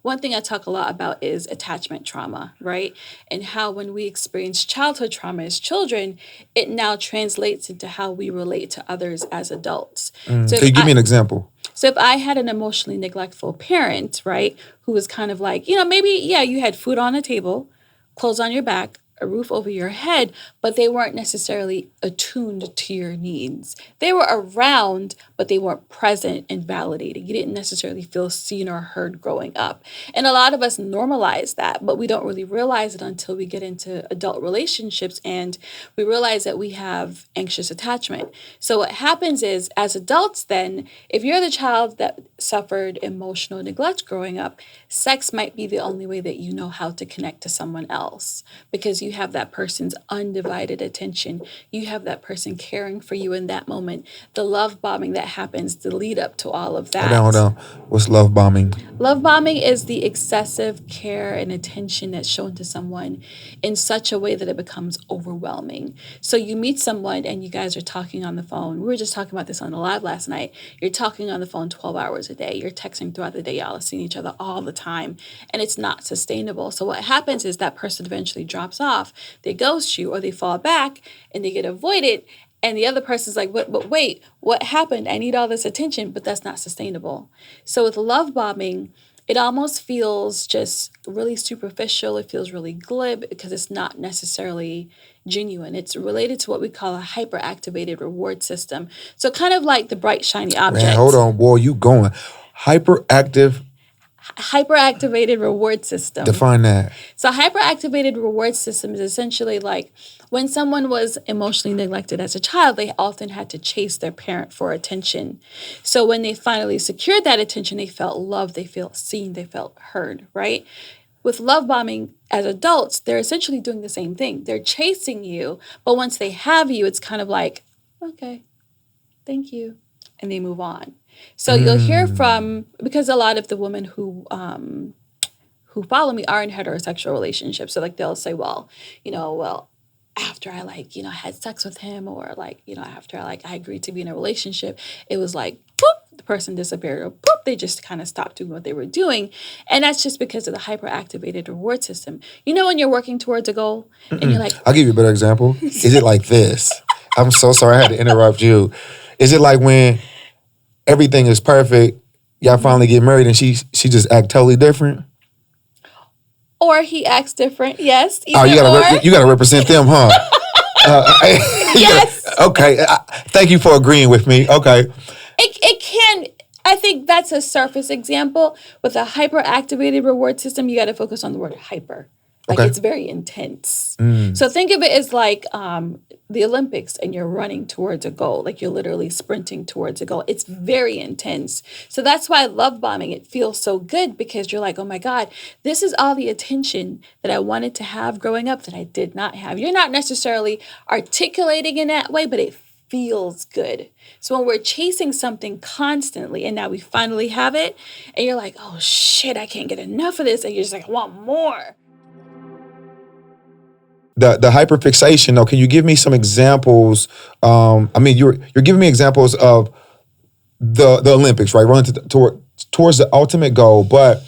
one thing I talk a lot about is attachment trauma, right? And how when we experience childhood trauma as children, it now translates into how we relate to others as adults. So Can if you give me I an example? so if I had an emotionally neglectful parent, right, who was kind of like, maybe, yeah, you had food on the table, clothes on your back, a roof over your head, but they weren't necessarily attuned to your needs. They were around, but they weren't present and validating. You didn't necessarily feel seen or heard growing up. And a lot of us normalize that, but we don't really realize it until we get into adult relationships and we realize that we have anxious attachment. So what happens is, as adults, then, if you're the child that suffered emotional neglect growing up, sex might be the only way that you know how to connect to someone else because you have that person's undivided attention. You have that person caring for you in that moment. The love bombing that happens, the lead up to all of Hold on, hold that. on. What's love bombing? Love bombing is the excessive care and attention that's shown to someone in such a way that it becomes overwhelming. So you meet someone and you guys are talking on the phone. We were just talking about this on the live last night. You're talking on the phone 12 hours a day. You're texting throughout the day. Y'all are seeing each other all the time. And it's not sustainable. So what happens is that person eventually drops off. They ghost you or they fall back and they get avoided. And the other person's like, but wait, what happened? I need all this attention, but that's not sustainable. So with love bombing, it almost feels just really superficial. It feels really glib because it's not necessarily genuine. It's related to what we call a hyperactivated reward system. So kind of like the bright, shiny Man, hold object. on, boy, you going. Hyperactive, Hyperactivated reward system. define that. So hyperactivated reward system is essentially like when someone was emotionally neglected as a child, they often had to chase their parent for attention. So when they finally secured that attention, they felt loved, they felt seen, they felt heard, right? With love bombing as adults, they're essentially doing the same thing. They're chasing you, but once they have you, it's kind of like, okay, thank you, and they move on. So you'll hear from, because a lot of the women who follow me are in heterosexual relationships. So like they'll say, well, after I had sex with him, or after I agreed to be in a relationship, it was like boop, the person disappeared, or boop, they just kind of stopped doing what they were doing. And that's just because of the hyperactivated reward system. When you're working towards a goal and you're like, I'll give you a better example. Is it like this? I'm so sorry I had to interrupt you. Is it like when everything is perfect, y'all finally get married and she just act totally different? or he acts different. Yes, Oh, either or. you gotta represent them, huh? Yes. Okay. Thank you for agreeing with me. Okay. It can. I think that's a surface example. With a hyperactivated reward system, you got to focus on the word hyper. Like Okay. it's very intense. So think of it as like the Olympics and you're running towards a goal. Like you're literally sprinting towards a goal. It's very intense. So that's why love bombing, it feels so good because you're like, oh my God, this is all the attention that I wanted to have growing up that I did not have. You're not necessarily articulating in that way, but it feels good. So when we're chasing something constantly and now we finally have it and you're like, oh shit, I can't get enough of this. And you're just like, I want more. The hyperfixation though, can you give me some examples? I mean, you're giving me examples of the Olympics, right? Running towards the ultimate goal, but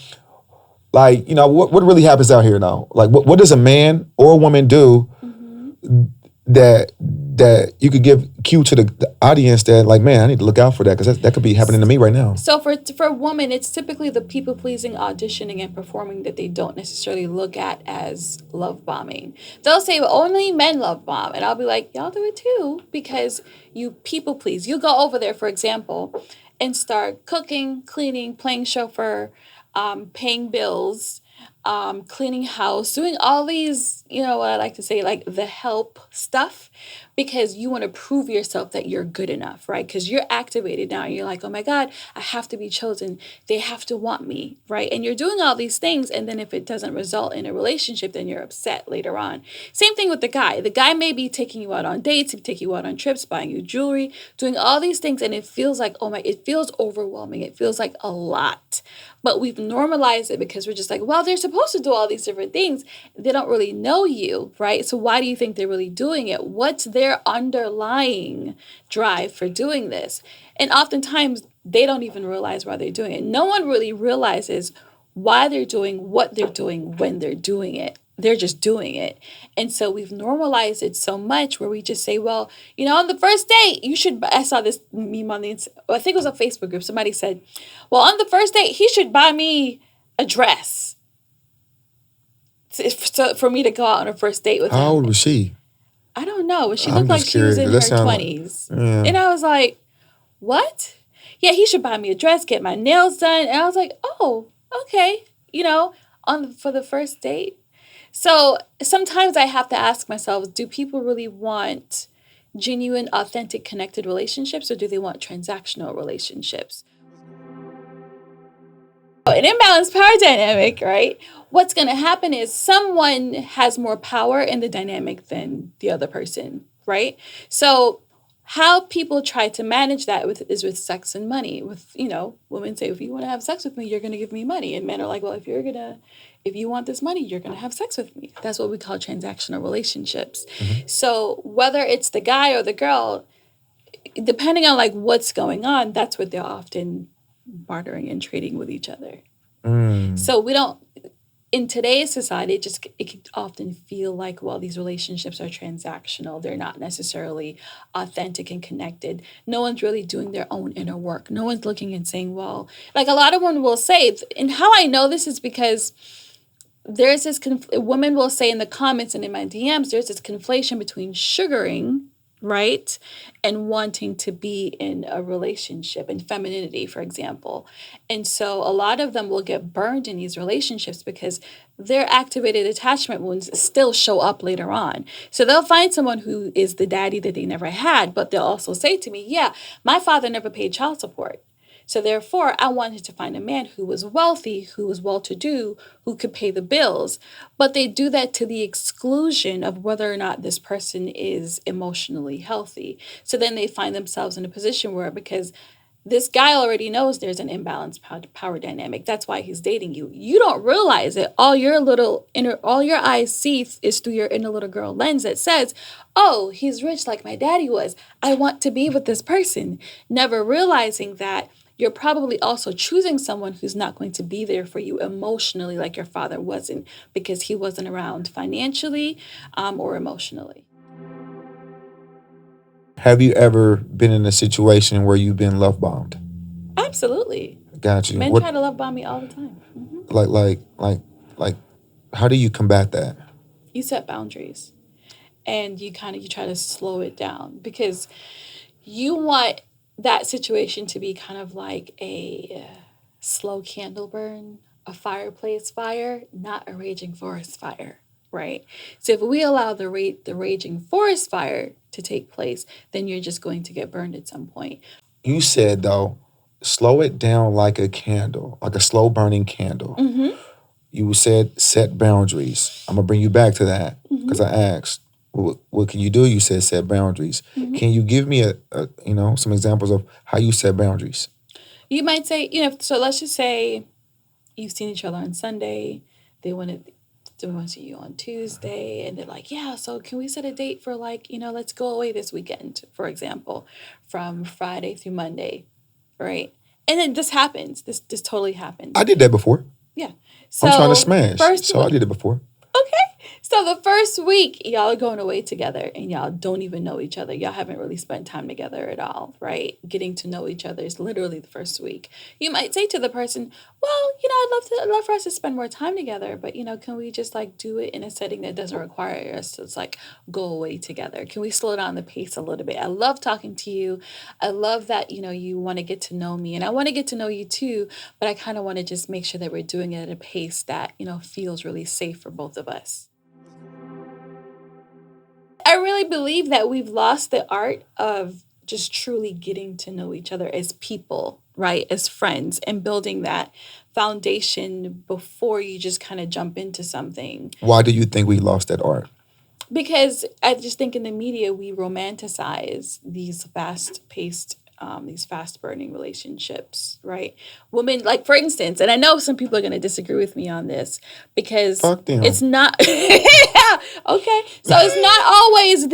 like, what really happens out here now? Like, what does a man or a woman do that you could give cue to the audience that like, man, I need to look out for that because that could be happening to me right now. So for a woman, it's typically the people pleasing, auditioning, and performing that they don't necessarily look at as love bombing. They'll say, well, only men love bomb. And I'll be like, y'all do it too, because you people please. You go over there, for example, and start cooking, cleaning, playing chauffeur, paying bills, cleaning house, doing all these, what I like to say, like the help stuff, because you want to prove yourself that you're good enough, right? Because you're activated now. And you're like, oh my God, I have to be chosen. They have to want me, right? And you're doing all these things. And then if it doesn't result in a relationship, then you're upset later on. Same thing with the guy. The guy may be taking you out on dates, taking you out on trips, buying you jewelry, doing all these things. And it feels like, it feels overwhelming. It feels like a lot. But we've normalized it because we're just like, well, they're supposed to do all these different things. They don't really know you, right? So why do you think they're really doing it? What's their underlying drive for doing this? And oftentimes they don't even realize why they're doing it. No one really realizes why they're doing what they're doing when they're doing it. They're just doing it. And so we've normalized it so much where we just say, well, on the first date, you should. I saw this meme on I think it was a Facebook group. Somebody said, well, on the first date, he should buy me a dress for me to go out on a first date with him. How old was she? I don't know. But she I'm looked like just she was in her curious. That sound like- 20s. Yeah. And I was like, what? Yeah, he should buy me a dress, get my nails done. And I was like, oh, okay. For the first date. So sometimes I have to ask myself, do people really want genuine, authentic, connected relationships, or do they want transactional relationships? An imbalanced power dynamic, right? What's going to happen is someone has more power in the dynamic than the other person, right? So how people try to manage that is with sex and money. With, women say, if you want to have sex with me, you're going to give me money. And men are like, well, if you want this money, you're going to have sex with me. That's what we call transactional relationships. Mm-hmm. So whether it's the guy or the girl, depending on what's going on, that's what they're often bartering and trading with each other. So we don't, in today's society, it can often feel like, well, these relationships are transactional. They're not necessarily authentic and connected. No one's really doing their own inner work. No one's looking and saying, well, a lot of women will say, and how I know this is because there's this, women will say in the comments and in my DMs, there's this conflation between sugaring, right, and wanting to be in a relationship, and femininity, for example. And so a lot of them will get burned in these relationships because their activated attachment wounds still show up later on. So they'll find someone who is the daddy that they never had, but they'll also say to me, yeah, my father never paid child support. So therefore, I wanted to find a man who was wealthy, who was well-to-do, who could pay the bills. But they do that to the exclusion of whether or not this person is emotionally healthy. So then they find themselves in a position where, because this guy already knows there's an imbalanced power dynamic, that's why he's dating you. You don't realize it. All your eyes see is through your inner little girl lens that says, oh, he's rich like my daddy was. I want to be with this person. Never realizing that you're probably also choosing someone who's not going to be there for you emotionally like your father wasn't, because he wasn't around financially or emotionally. Have you ever been in a situation where you've been love bombed? Absolutely. Got you. Men try to love bomb me all the time. Mm-hmm. Like, how do you combat that? You set boundaries, and you try to slow it down, because you want that situation to be kind of like a slow candle burn, a fireplace fire, not a raging forest fire, right? So if we allow the raging forest fire to take place, then you're just going to get burned at some point. You said, though, slow it down like a candle, like a slow burning candle. Mm-hmm. You said set boundaries. I'm going to bring you back to that because I asked, what can you do? You said set boundaries. Mm-hmm. Can you give me some examples of how you set boundaries? You might say, so let's just say you've seen each other on Sunday. They want to see you on Tuesday, and they're like, yeah, so can we set a date for let's go away this weekend, for example, from Friday through Monday, right? And then this happens. This totally happens. I did that before. Yeah. So I'm trying to smash. I did it before. Okay. So the first week, y'all are going away together, and y'all don't even know each other. Y'all haven't really spent time together at all, right? Getting to know each other is literally the first week. You might say to the person, well, I'd love for us to spend more time together, but, can we just do it in a setting that doesn't require us to go away together? Can we slow down the pace a little bit? I love talking to you. I love that, you want to get to know me, and I want to get to know you too, but I kind of want to just make sure that we're doing it at a pace that, feels really safe for both of us. I really believe that we've lost the art of just truly getting to know each other as people, right? As friends, and building that foundation before you just kind of jump into something. Why do you think we lost that art? Because I just think in the media, we romanticize these fast-paced, these fast-burning relationships, right? Women, for instance, and I know some people are going to disagree with me on this, because it's not... Okay. So it's not always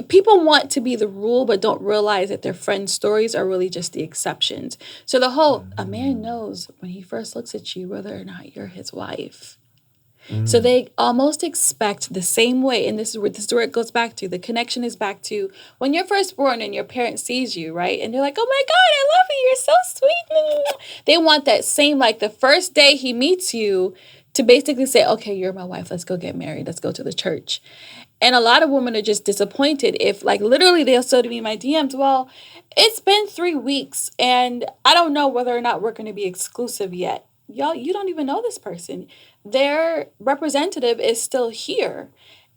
people want to be the rule but don't realize that their friends' stories are really just the exceptions. So the whole a man knows when he first looks at you whether or not you're his wife. So Mm. they almost expect the same way, and this is where it goes back to. The connection is back to when you're first born and your parent sees you, right? And they're like, "Oh my God, I love you. You're so sweet." They want that same, like the first day he meets you, to basically say, "Okay, you're my wife. Let's go get married. Let's go to the church." And a lot of women are just disappointed if, like, literally they'll say to me in my DMs, "Well, it's been 3 weeks and I don't know whether or not we're going to be exclusive yet." Y'all, you don't even know this person. Their representative is still here.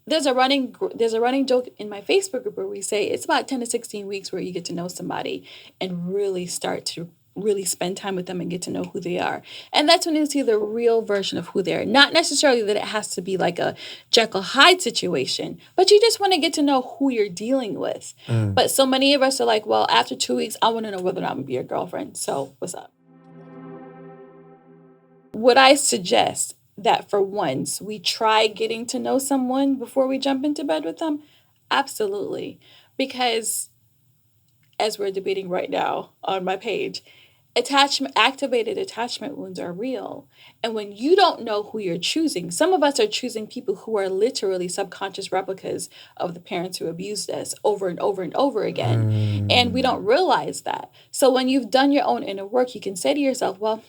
There's a running joke in my Facebook group where we say it's about 10 to 16 weeks where you get to know somebody and really start to really spend time with them and get to know who they are. And that's when you see the real version of who they are. Not necessarily that it has to be like a Jekyll Hyde situation, but you just want to get to know who you're dealing with. Mm. But so many of us are like, well, after 2 weeks, I want to know whether or not I'm going to be your girlfriend. So what's up? Would I suggest that for once we try getting to know someone before we jump into bed with them? Absolutely. Because as we're debating right now on my page, activated attachment wounds are real. And when you don't know who you're choosing, some of us are choosing people who are literally subconscious replicas of the parents who abused us over and over and over again. And we Mm. don't realize that. So when you've done your own inner work, you can say to yourself, well,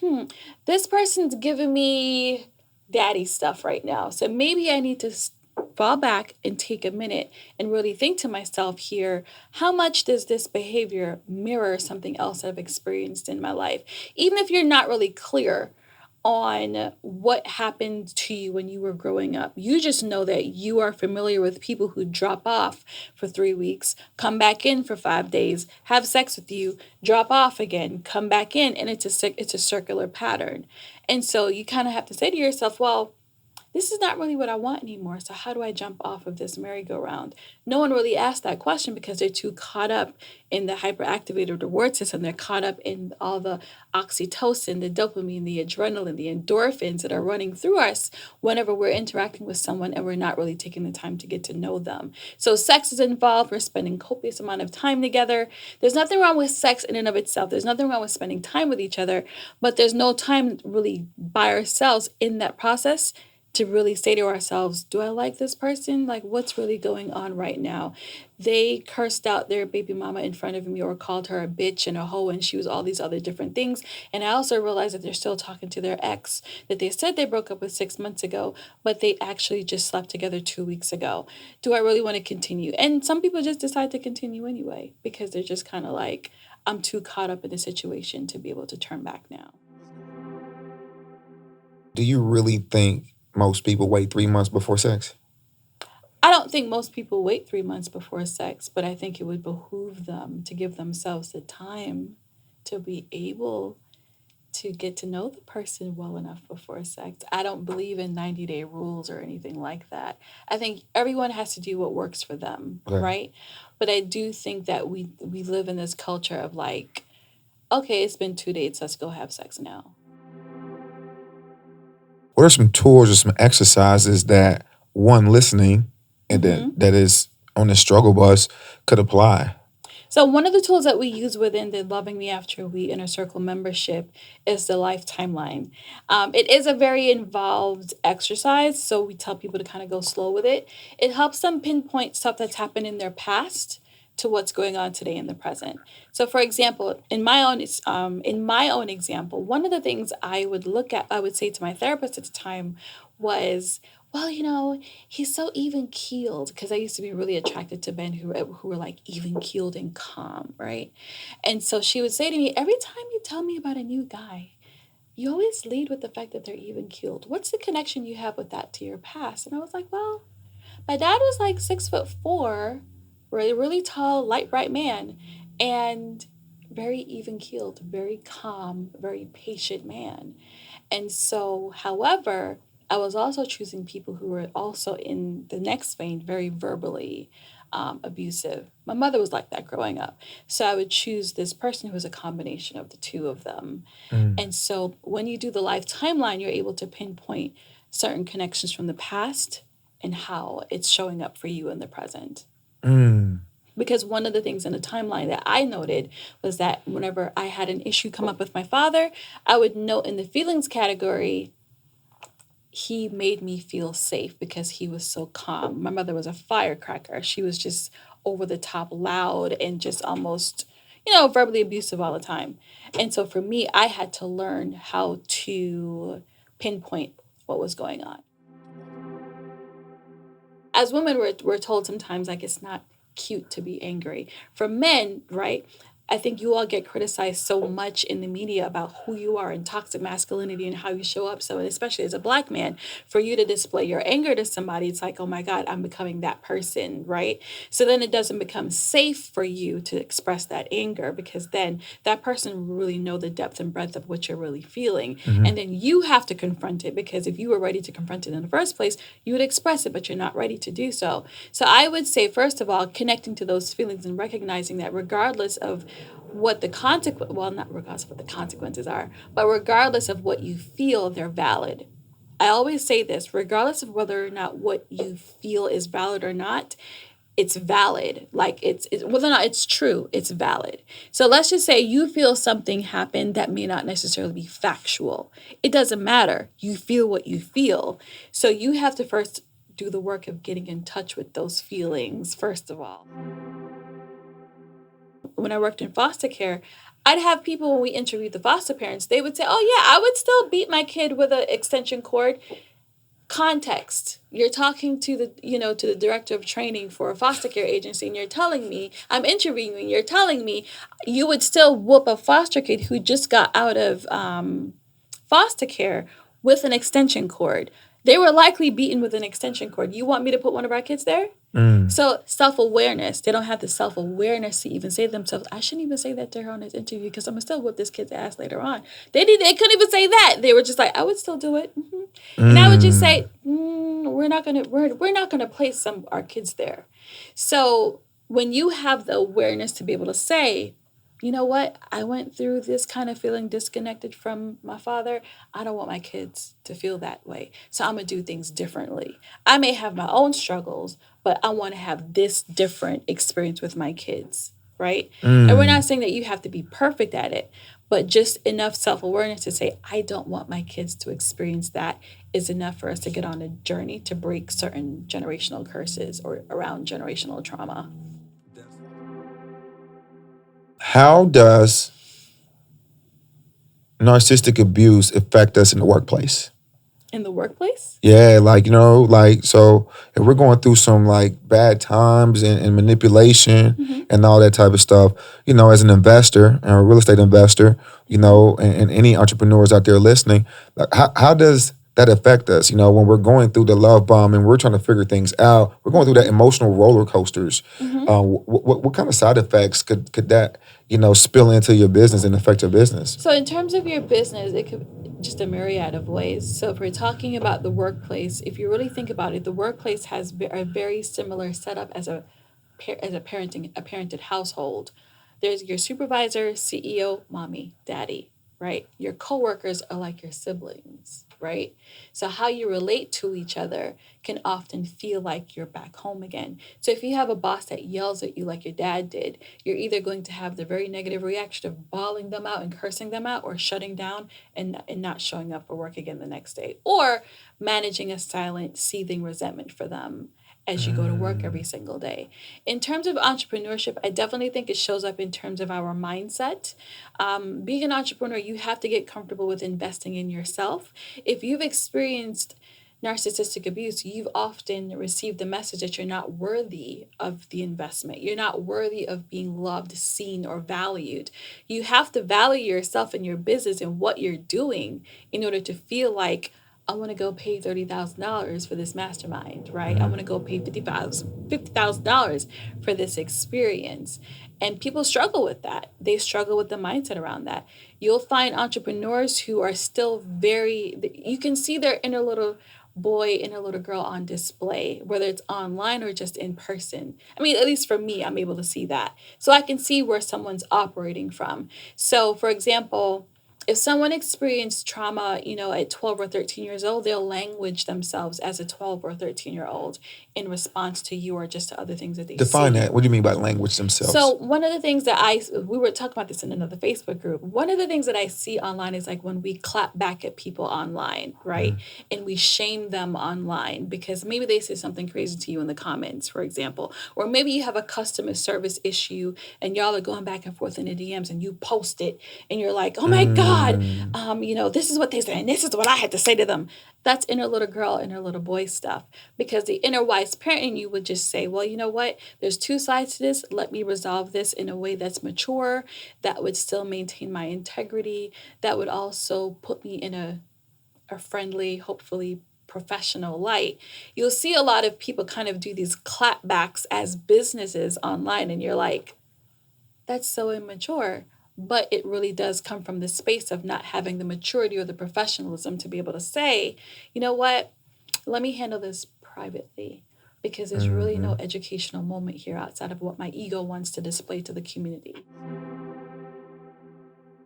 this person's giving me daddy stuff right now. So maybe I need to fall back and take a minute and really think to myself here, how much does this behavior mirror something else I've experienced in my life? Even if you're not really clear on what happened to you when you were growing up, you just know that you are familiar with people who drop off for 3 weeks, come back in for 5 days, have sex with you, drop off again, come back in, and it's a circular pattern. And so you kind of have to say to yourself, well, this is not really what I want anymore. So how do I jump off of this merry-go-round? No one really asked that question because they're too caught up in the hyperactivated reward system. They're caught up in all the oxytocin, the dopamine, the adrenaline, the endorphins that are running through us whenever we're interacting with someone and we're not really taking the time to get to know them. So sex is involved. We're spending copious amount of time together. There's nothing wrong with sex in and of itself. There's nothing wrong with spending time with each other, but there's no time really by ourselves in that process to really say to ourselves, do I like this person? Like, what's really going on right now? They cursed out their baby mama in front of me or called her a bitch and a hoe, and she was all these other different things. And I also realized that they're still talking to their ex that they said they broke up with 6 months ago, but they actually just slept together 2 weeks ago. Do I really want to continue? And some people just decide to continue anyway because they're just kind of like, I'm too caught up in the situation to be able to turn back now. Do you really think most people wait 3 months before sex? I don't think most people wait 3 months before sex, but I think it would behoove them to give themselves the time to be able to get to know the person well enough before sex. I don't believe in 90-day rules or anything like that. I think everyone has to do what works for them, Okay. right? But I do think that we live in this culture of like, okay, it's been 2 dates, let's go have sex now. What are some tools or some exercises that one listening and that is on the struggle bus could apply? So one of the tools that we use within the Loving Me After We Inner Circle membership is the life timeline. It is a very involved exercise, so we tell people to kind of go slow with it. It helps them pinpoint stuff that's happened in their past to what's going on today in the present. So, for example, in my own example, one of the things I would say to my therapist at the time was, well, he's so even keeled because I used to be really attracted to men who were like even keeled and calm, right? And so she would say to me, every time you tell me about a new guy, you always lead with the fact that they're even keeled. What's the connection you have with that to your past? And I was like, well, my dad was like 6'4", really, really tall, light bright man, and very even keeled, very calm, very patient man. And so, however, I was also choosing people who were also in the next vein, very verbally abusive. My mother was like that growing up. So I would choose this person who was a combination of the two of them. Mm. And so when you do the life timeline, you're able to pinpoint certain connections from the past and how it's showing up for you in the present. Mm. Because one of the things in the timeline that I noted was that whenever I had an issue come up with my father, I would note in the feelings category, he made me feel safe because he was so calm. My mother was a firecracker. She was just over the top loud and just almost, verbally abusive all the time. And so for me, I had to learn how to pinpoint what was going on. As women, we're told sometimes like it's not cute to be angry. For men, right? I think you all get criticized so much in the media about who you are and toxic masculinity and how you show up. So, especially as a black man, for you to display your anger to somebody, it's like, oh my God, I'm becoming that person, right? So then it doesn't become safe for you to express that anger because then that person will really know the depth and breadth of what you're really feeling. And then you have to confront it because if you were ready to confront it in the first place, you would express it, but you're not ready to do so. So I would say, first of all, connecting to those feelings and recognizing that regardless of what the consequence, well, not regardless of what the consequences are, but regardless of what you feel, they're valid. I always say this, regardless of whether or not what you feel is valid or not, it's valid. Like it's whether or not it's true, it's valid. So let's just say you feel something happened that may not necessarily be factual. It doesn't matter. You feel what you feel. So you have to first do the work of getting in touch with those feelings, first of all. When I worked in foster care, I'd have people when we interviewed the foster parents, they would say, oh, yeah, I would still beat my kid with an extension cord. Context. You're talking to the director of training for a foster care agency, and you're telling me, I'm interviewing, you're telling me you would still whoop a foster kid who just got out of foster care with an extension cord. They were likely beaten with an extension cord. You want me to put one of our kids there? So self-awareness, they don't have the self-awareness to even say to themselves, I shouldn't even say that to her on this interview because I'm going to still whip this kid's ass later on. They couldn't even say that. They were just like, I would still do it. And I would just say, we're not gonna place our kids there. So when you have the awareness to be able to say, you know what, I went through this kind of feeling disconnected from my father. I don't want my kids to feel that way. So I'm gonna do things differently. I may have my own struggles, but I want to have this different experience with my kids, right? And we're not saying that you have to be perfect at it, but just enough self-awareness to say, I don't want my kids to experience that is enough for us to get on a journey to break certain generational curses or around generational trauma. How does narcissistic abuse affect us in the workplace? In the workplace? Yeah, like, so if we're going through some like bad times and manipulation and all that type of stuff, as an investor and a real estate investor, and any entrepreneurs out there listening, like how does that affect us? When we're going through the love bomb and we're trying to figure things out, we're going through that emotional roller coasters. What kind of side effects could that, spill into your business and affect your business? So in terms of your business, it could just a myriad of ways. So if we're talking about the workplace, if you really think about it, the workplace has a very similar setup as a parented household. There's your supervisor, CEO, mommy, daddy, right? Your coworkers are like your siblings, right? So how you relate to each other can often feel like you're back home again. So if you have a boss that yells at you like your dad did, you're either going to have the very negative reaction of bawling them out and cursing them out or shutting down and not showing up for work again the next day, or managing a silent, seething resentment for them as you go to work every single day. In terms of entrepreneurship, I definitely think it shows up in terms of our mindset. Being an entrepreneur, you have to get comfortable with investing in yourself. If you've experienced narcissistic abuse, you've often received the message that you're not worthy of the investment. You're not worthy of being loved, seen, or valued. You have to value yourself and your business and what you're doing in order to feel like, I want to go pay $30,000 for this mastermind, right? I want to go pay $50,000 for this experience. And people struggle with that. They struggle with the mindset around that. You'll find entrepreneurs who are still you can see their inner little boy, inner little girl on display, whether it's online or just in person. I mean, at least for me, I'm able to see that. So I can see where someone's operating from. So, for example, if someone experienced trauma, at 12 or 13 years old, they'll language themselves as a 12 or 13-year old in response to you or just to other things that they Define see. that. What do you mean by language So themselves? one of the things that we were talking about this in another Facebook group. One of the things that I see online is like when we clap back at people online, right? And we shame them online because maybe they say something crazy to you in the comments, for example, or maybe you have a customer service issue and y'all are going back and forth in the DMs and you post it and you're like, oh my God, Mm, this is what they said and this is what I had to say to them. That's inner little girl, inner little boy stuff. Because the inner wise parent in you would just say, well, you know what? There's two sides to this. Let me resolve this in a way that's mature, that would still maintain my integrity, that would also put me in a friendly, hopefully professional light. You'll see a lot of people kind of do these clapbacks as businesses online, and you're like, that's so immature. But it really does come from the space of not having the maturity or the professionalism to be able to say, you know what, let me handle this privately because there's really no mhm. educational moment here outside of what my ego wants to display to the community.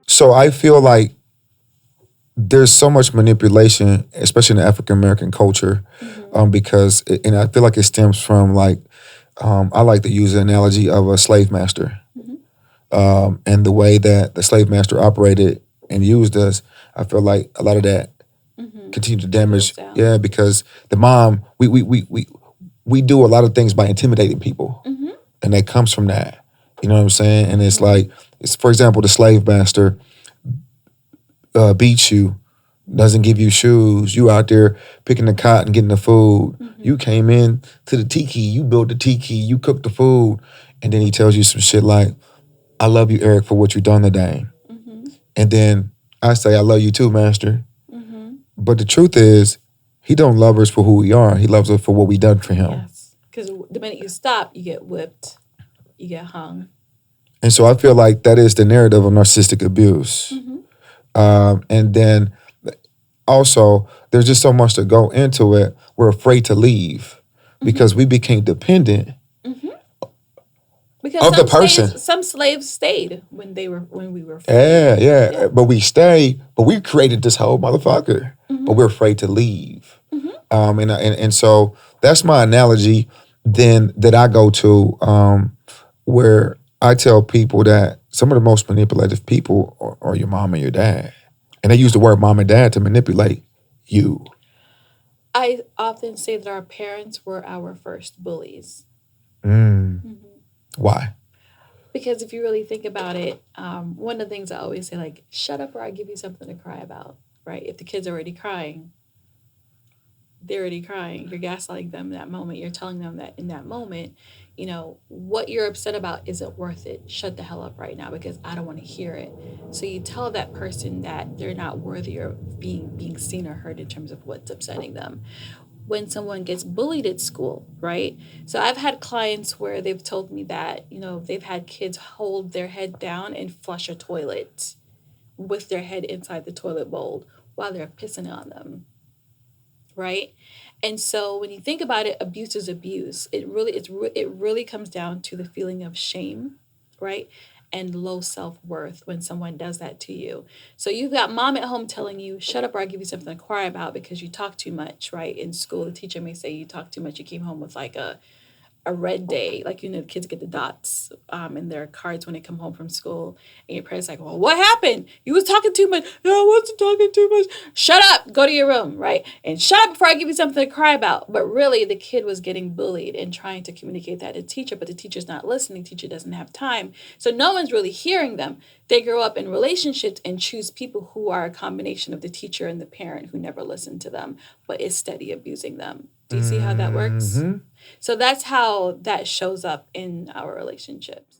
So I feel like there's so much manipulation, especially in the African American culture, Mm-hmm. because and I feel like it stems from like I like to use the analogy of a slave master, Mm-hmm. and the way that the slave master operated and used us. I feel like a lot of that Mm-hmm. continued to Trickles damage. down. Yeah, because the mom, we do a lot of things by intimidating people, Mm-hmm. and that comes from that. You know what I'm saying? And it's Mm-hmm. like, it's for example, the slave master beats you, doesn't give you shoes. You out there picking the cotton, getting the food. Mm-hmm. You came in to the tiki, you built the tiki, you cooked the food, and then he tells you some shit like, "I love you, Eric, for what you done today." Mm-hmm. And then I say, "I love you too, master." Mm-hmm. But the truth is, he don't love us for who we are. He loves us for what we done for him. Yes. Because the minute you stop, you get whipped, you get hung. And so I feel like that is the narrative of narcissistic abuse. Mm-hmm. And then also, there's just so much to go into it. We're afraid to leave Mm-hmm. because we became dependent Mm-hmm. Because of the person. some slaves stayed when we were free. Yeah, yeah. Yeah. But we stay, but we created this whole motherfucker. But Mm-hmm. we're afraid to leave. Mm-hmm. And so that's my analogy then that I go to, where I tell people that some of the most manipulative people are your mom and your dad. And they use the word mom and dad to manipulate you. I often say that our parents were our first bullies. Mm. Mm-hmm. Why? Because if you really think about it, one of the things I always say, like, shut up or I give you something to cry about, right? If the kid's already crying, they're already crying. You're gaslighting them in that moment. You're telling them that in that moment, what you're upset about isn't worth it. Shut the hell up right now because I don't want to hear it. So you tell that person that they're not worthy of being seen or heard in terms of what's upsetting them. When someone gets bullied at school, right? So I've had clients where they've told me that, they've had kids hold their head down and flush a toilet with their head inside the toilet bowl while they're pissing on them, right? And so when you think about it, abuse is abuse. It really comes down to the feeling of shame, right? And low self worth when someone does that to you. So you've got mom at home telling you, shut up or I'll give you something to cry about because you talk too much, right? In school, the teacher may say you talk too much. You came home with like a red day, like the kids get the dots in their cards when they come home from school, and your parents like, well, what happened? You was talking too much. No, I wasn't talking too much. Shut up, go to your room, right? And shut up before I give you something to cry about. But really, the kid was getting bullied and trying to communicate that to the teacher, but the teacher's not listening. Teacher doesn't have time, so no one's really hearing them. They grow up in relationships and choose people who are a combination of the teacher and the parent who never listen to them, but is steady abusing them. Do you see how that works? Hmm. So that's how that shows up in our relationships.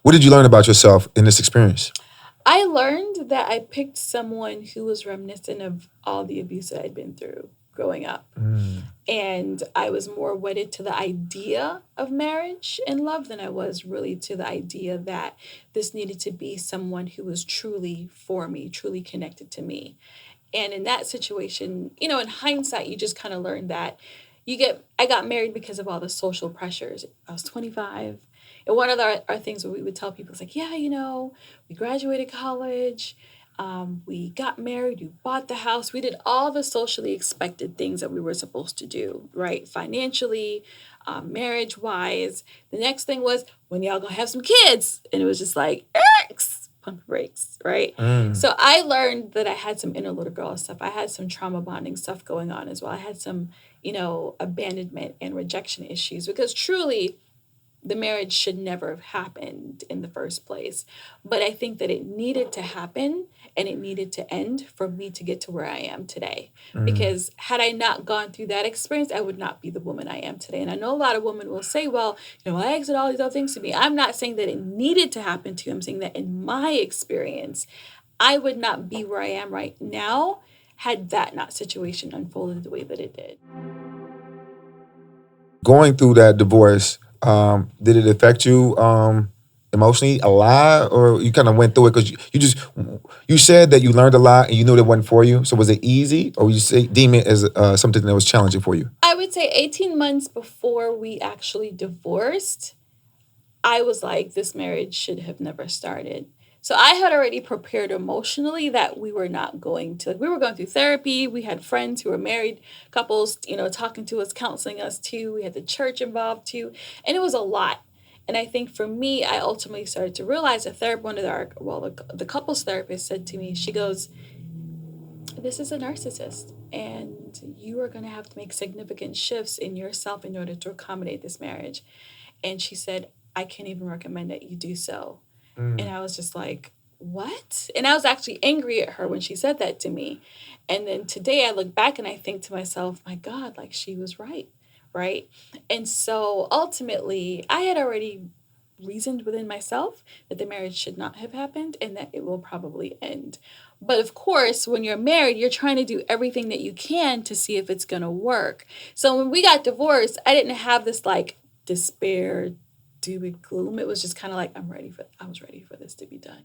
What did you learn about yourself in this experience? I learned that I picked someone who was reminiscent of all the abuse that I'd been through growing up. Mm. And I was more wedded to the idea of marriage and love than I was really to the idea that this needed to be someone who was truly for me, truly connected to me. And in that situation, in hindsight, you just kind of learn that I got married because of all the social pressures. I was 25. And one of our things where we would tell people is like, yeah, we graduated college, we got married, we bought the house, we did all the socially expected things that we were supposed to do, right? Financially, marriage wise. The next thing was, when y'all gonna have some kids? And it was just like, pump brakes, right? So I learned that I had some inner little girl stuff. I had some trauma bonding stuff going on as well. I had some, abandonment and rejection issues, because truly the marriage should never have happened in the first place. But I think that it needed to happen and it needed to end for me to get to where I am today. Because had I not gone through that experience, I would not be the woman I am today. And I know a lot of women will say, well, I exit all these other things to me. I'm not saying that it needed to happen to you. I'm saying that in my experience, I would not be where I am right now had that not situation unfolded the way that it did. Going through that divorce, did it affect you emotionally a lot, or you kind of went through it because you said that you learned a lot and you knew that it wasn't for you? So was it easy, or would you say deem it as something that was challenging for you? I would say 18 months before we actually divorced, I was like, this marriage should have never started. So I had already prepared emotionally that we were not going to, we were going through therapy. We had friends who were married couples, talking to us, counseling us too. We had the church involved too. And it was a lot. And I think for me, I ultimately started to realize one of the couples therapist said to me, she goes, this is a narcissist, and you are going to have to make significant shifts in yourself in order to accommodate this marriage. And she said, I can't even recommend that you do so. And I was just like, what? And I was actually angry at her when she said that to me. And then today I look back and I think to myself, my God, like she was right. Right. And so ultimately, I had already reasoned within myself that the marriage should not have happened and that it will probably end. But of course, when you're married, you're trying to do everything that you can to see if it's going to work. So when we got divorced, I didn't have this like despair, doom and gloom. It was just kind of like, I was ready for this to be done.